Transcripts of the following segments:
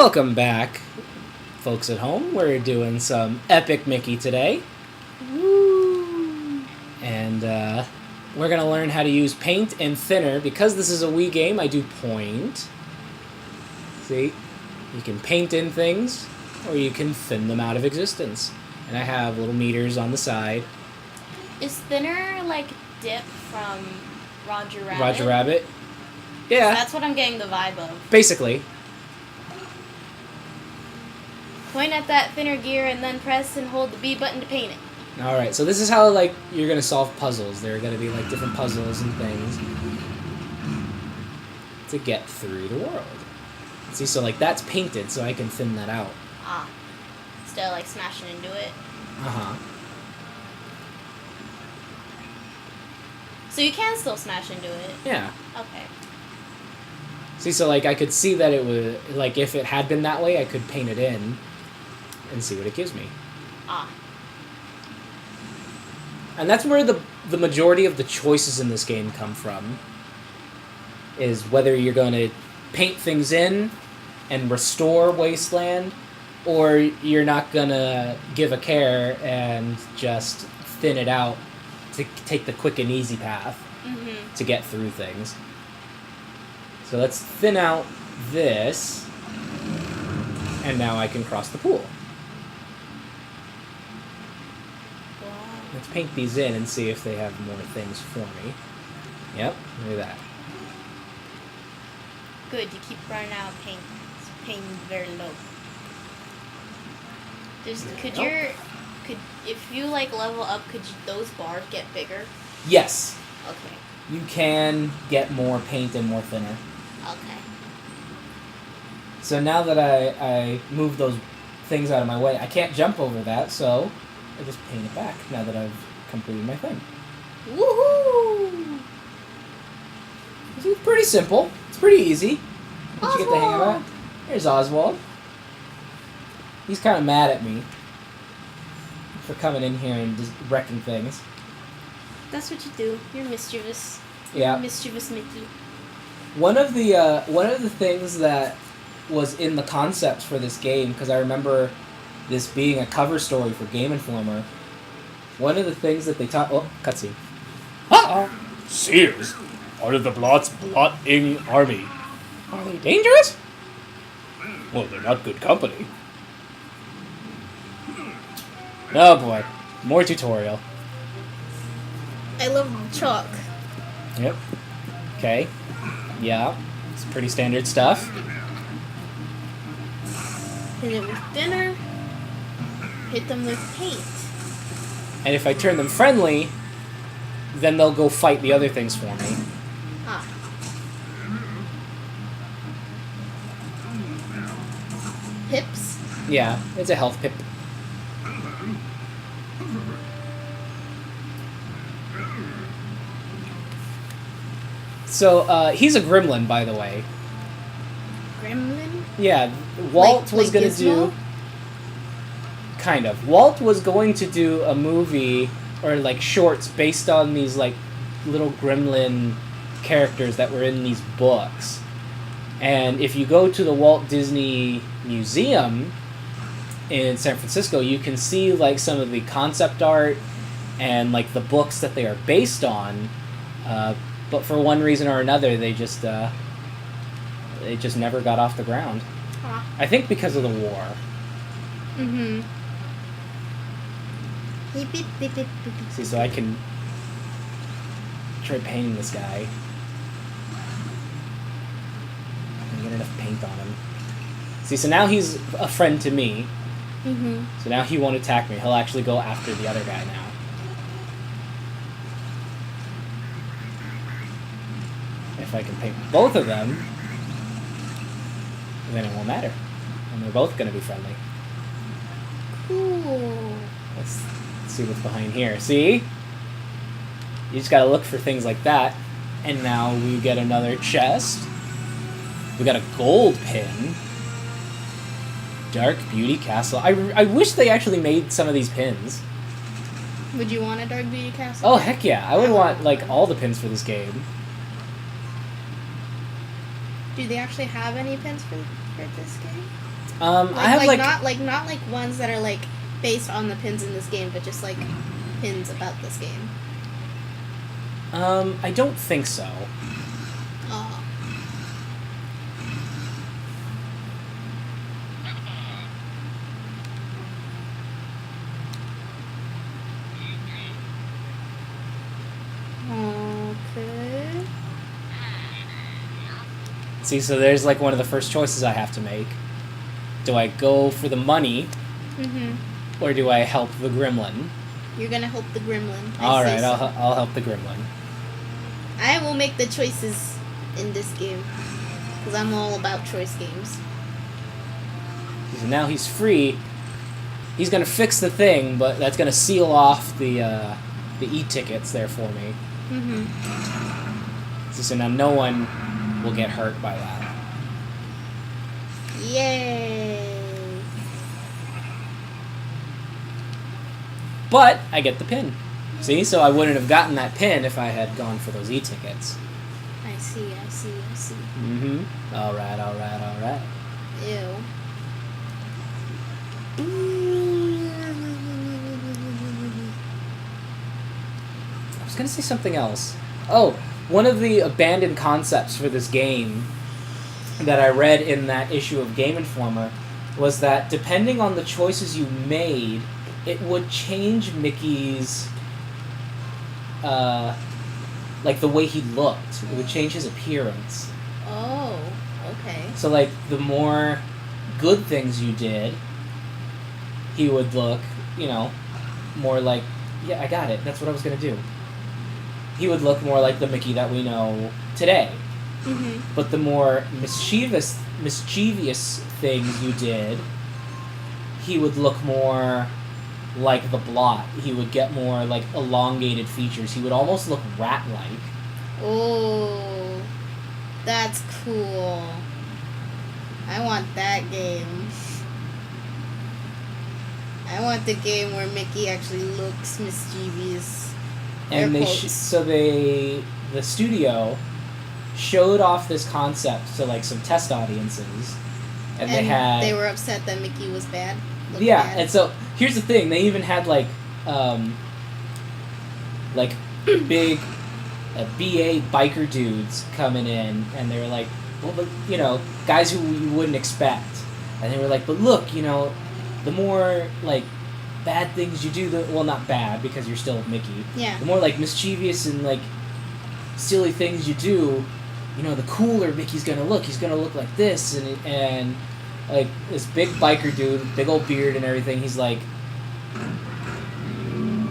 Welcome back, folks at home. We're doing some Epic Mickey today. Woo! And we're going to learn how to use paint and thinner. Because this is a Wii game, I do point. See? You can paint in things, or you can thin them out of existence. And I have little meters on the side. Is thinner like Dip from Roger Rabbit? Roger Rabbit. Yeah. That's what I'm getting the vibe of. Basically. Point at that thinner gear and then press and hold the B button to paint it. Alright, so this is how, like, you're going to solve puzzles. There are going to be, like, different puzzles and things to get through the world. See, so, like, that's painted, so I can thin that out. Ah. Instead of, like, smashing into it. Uh-huh. So you can still smash into it? Yeah. Okay. See, so, like, I could see that it was, like, if it had been that way, I could paint it in and see what it gives me. Ah. And that's where the majority of the choices in this game come from, is whether you're going to paint things in and restore Wasteland, or you're not going to give a care and just thin it out to take the quick and easy path to get through things. So let's thin out this, and now I can cross the pool. Wow. Let's paint these in and see if they have more things for me. Yep, look at that. Good, you keep running out of paint. It's paint very low. If you like level up, could those bars get bigger? Yes, Okay. you can get more paint and more thinner. Okay. So now that I moved those things out of my way, I can't jump over that, so I just paint it back now that I've completed my thing. Woohoo! It's pretty simple. It's pretty easy. Once you get the hang of Oswald! it. Here's Oswald. He's kind of mad at me for coming in here and just wrecking things. That's what you do. You're mischievous. Yeah. Mischievous Mickey. One of the things that was in the concepts for this game, because I remember this being a cover story for Game Informer, one of the things that they taught... Oh, cutscene. Uh-oh. Seers, part of the Blot's blotting army. Are they dangerous? Well, they're not good company. Oh boy. More tutorial. I love chalk. Yep. Okay. Yeah. It's pretty standard stuff. Hit it with dinner. Hit them with paint. And if I turn them friendly, then they'll go fight the other things for me. Ah. Pips. Yeah, it's a health pip. So, he's a gremlin, by the way. Gremlin. Yeah, Walt was like going to do... Kind of. Walt was going to do a movie, or like shorts, based on these like little gremlin characters that were in these books. And if you go to the Walt Disney Museum in San Francisco, you can see like some of the concept art and like the books that they are based on. But for one reason or another, they just never got off the ground. Ah. I think because of the war. Mm-hmm. See, so I can try painting this guy. And get enough paint on him. See, so now he's a friend to me. Mm-hmm. So now he won't attack me. He'll actually go after the other guy now. If I can paint both of them, then it won't matter. And they're both going to be friendly. Cool. Let's see what's behind here. See? You just gotta look for things like that. And now we get another chest. We got a gold pin. Dark Beauty Castle. I wish they actually made some of these pins. Would you want a Dark Beauty Castle? Oh, heck yeah. I would want, like, all the pins for this game. Do they actually have any pins for this game? I have not like ones that are like based on the pins in this game, but just like pins about this game. I don't think so. Oh. Okay. See, so there's like one of the first choices I have to make. Do I go for the money, or do I help the gremlin? You're gonna help the gremlin. All right, I'll help the gremlin. I will make the choices in this game because I'm all about choice games. So now he's free. He's gonna fix the thing, but that's gonna seal off the e-tickets there for me. So now no one will get hurt by that. Yay! But I get the pin. See, so I wouldn't have gotten that pin if I had gone for those e-tickets. I see. All right. Ew. I was gonna say something else. Oh, one of the abandoned concepts for this game that I read in that issue of Game Informer was that depending on the choices you made, it would change Mickey's, like the way he looked. It would change his appearance. Oh, okay. So like the more good things you did, he would look, more like, yeah, I got it. That's what I was gonna do. He would look more like the Mickey that we know today. But the more mischievous things you did, he would look more like the Blot. He would get more like elongated features. He would almost look rat-like. Oh, that's cool. I want that game. I want the game where Mickey actually looks mischievous. And the studio showed off this concept to like some test audiences, and they were upset that Mickey was bad. Bad. And so here's the thing: they even had like big BA biker dudes coming in, and they were like, well, but guys who you wouldn't expect, and they were like, but look, the more like bad things you do, not bad because you're still Mickey. Yeah. The more like mischievous and like silly things you do, the cooler Mickey's gonna look. He's gonna look like this, and like this big biker dude, big old beard and everything. He's like,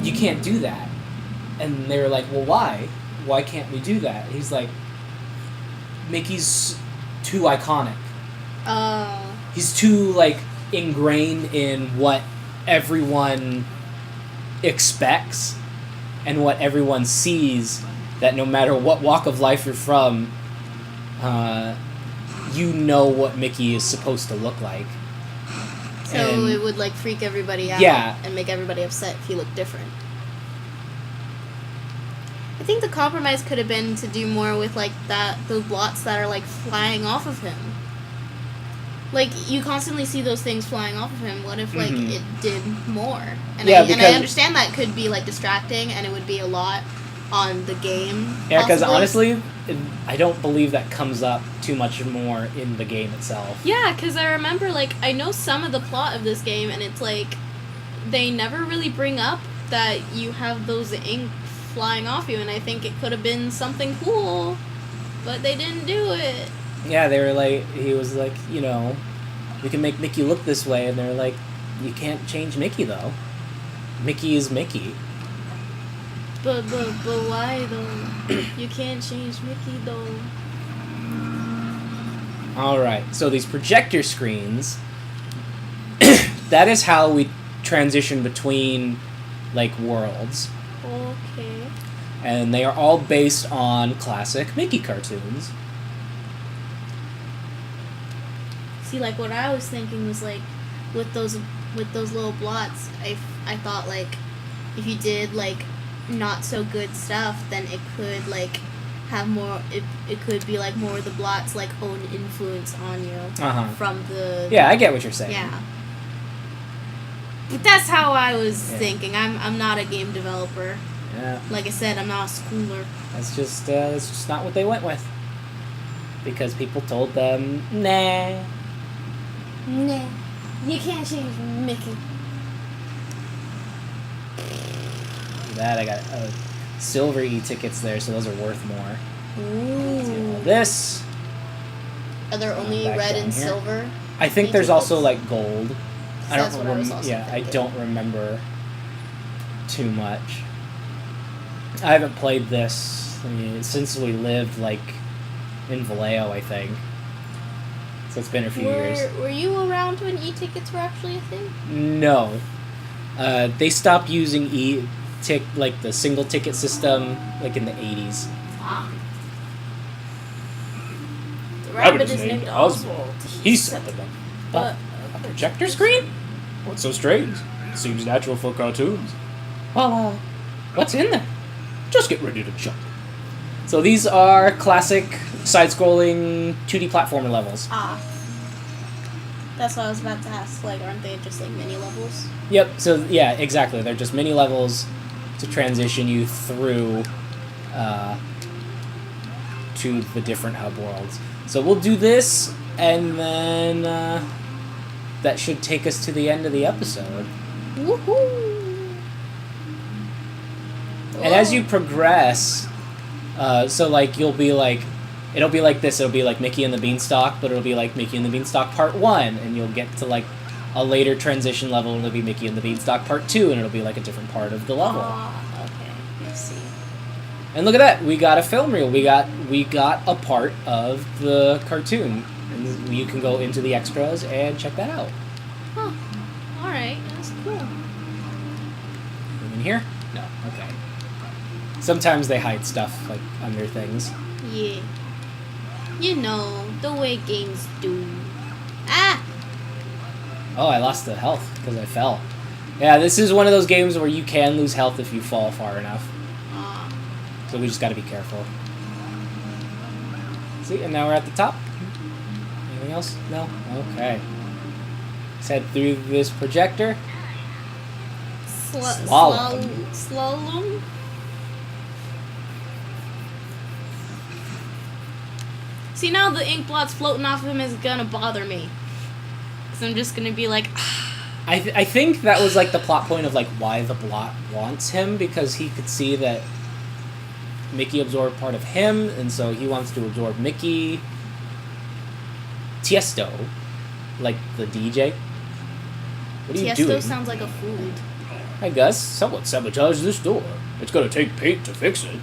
you can't do that. And they were like, well, why? Why can't we do that? He's like, Mickey's too iconic. Oh. He's too like ingrained in what everyone expects and what everyone sees, that no matter what walk of life you're from, what Mickey is supposed to look like. So it would like freak everybody out, and make everybody upset if he looked different. I think the compromise could have been to do more with like those blots that are like flying off of him. Like, you constantly see those things flying off of him. What if, like, it did more? And I understand that could be, like, distracting, and it would be a lot on the game. Yeah, because honestly, I don't believe that comes up too much more in the game itself. Yeah, because I remember, like, I know some of the plot of this game, and it's, like, they never really bring up that you have those ink flying off you, and I think it could have been something cool, but they didn't do it. Yeah, they were like, he was like, we can make Mickey look this way, and they're like, you can't change Mickey, though. Mickey is Mickey. But why, though? You can't change Mickey, though. Alright, so these projector screens, that is how we transition between, like, worlds. Okay. And they are all based on classic Mickey cartoons. See, like, what I was thinking was, like, with those little blots, I thought, like, if you did, like, not so good stuff, then it could, like, have more. It could be like more of the blots like own influence on you from the. Yeah, I get what you're saying. Yeah. But that's how I was thinking. I'm not a game developer. Yeah. Like I said, I'm not a schooler. That's just not what they went with. Because people told them, nah. Nah. You can't change Mickey. That I got silver e-tickets there, so those are worth more. Ooh. This. Are there only back red down and here. silver? I think there's also like gold. I That's don't what I was remember. also Yeah, I thinking. don't remember too much. I haven't played this since we lived like in Vallejo, I think. So it's been a few years. Were you around when e-tickets were actually a thing? No, they stopped using like the single ticket system like in the 80s. Ah. The Rabbit is named Oswald. He set them up. But A projector screen? What's so strange? It seems natural for cartoons. Well, what's in there? Just get ready to jump. So these are classic side-scrolling 2D platformer levels. that's what I was about to ask. Like, aren't they just like mini levels? Yep, so yeah, exactly. They're just mini levels to transition you through to the different hub worlds. So we'll do this, and then that should take us to the end of the episode. Woohoo! And as you progress, so like you'll be like, it'll be like this. It'll be like Mickey and the Beanstalk, but it'll be like Mickey and the Beanstalk Part 1, and you'll get to like a later transition level, and it'll be Mickey and the Beanstalk Part 2, and it'll be like a different part of the level. Okay, I see. And look at that, we got a film reel. We got a part of the cartoon, and you can go into the extras and check that out. Huh. Alright, that's cool. In here? No. Okay. Sometimes they hide stuff like under things. Yeah. You know, the way games do. Ah! Oh, I lost the health because I fell. Yeah, this is one of those games where you can lose health if you fall far enough. So we just got to be careful. See, and now we're at the top. Anything else? No? Okay. Let's head through this projector. Slalom. Slalom? See, now the ink blots floating off of him is gonna bother me. Because I'm just gonna be like, I think that was like the plot point of like why the blot wants him, because he could see that Mickey absorbed part of him, and so he wants to absorb Mickey. Tiesto, like the DJ. What are you Tiesto doing? sounds like a food. I guess. Someone sabotaged this door. It's gonna take paint to fix it.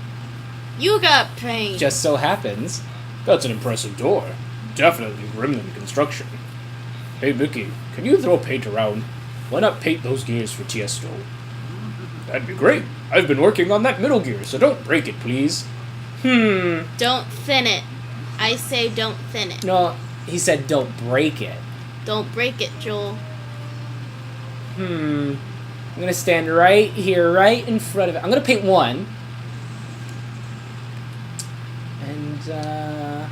You got pain. Just so happens. That's an impressive door. Definitely Gremlin construction. Hey Mickey, can you throw paint around? Why not paint those gears for Tiesto? That'd be great. I've been working on that middle gear, so don't break it, please. Don't thin it. I say don't thin it. No, he said don't break it. Don't break it, Joel. I'm gonna stand right here, right in front of it. I'm gonna paint one. And,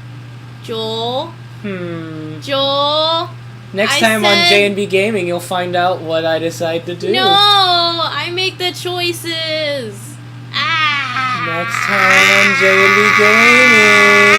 Joel? hmm. Joel? Next I time on said- J&B Gaming, you'll find out what I decide to do. No! I make the choices! Ah! Next time on J&B Gaming.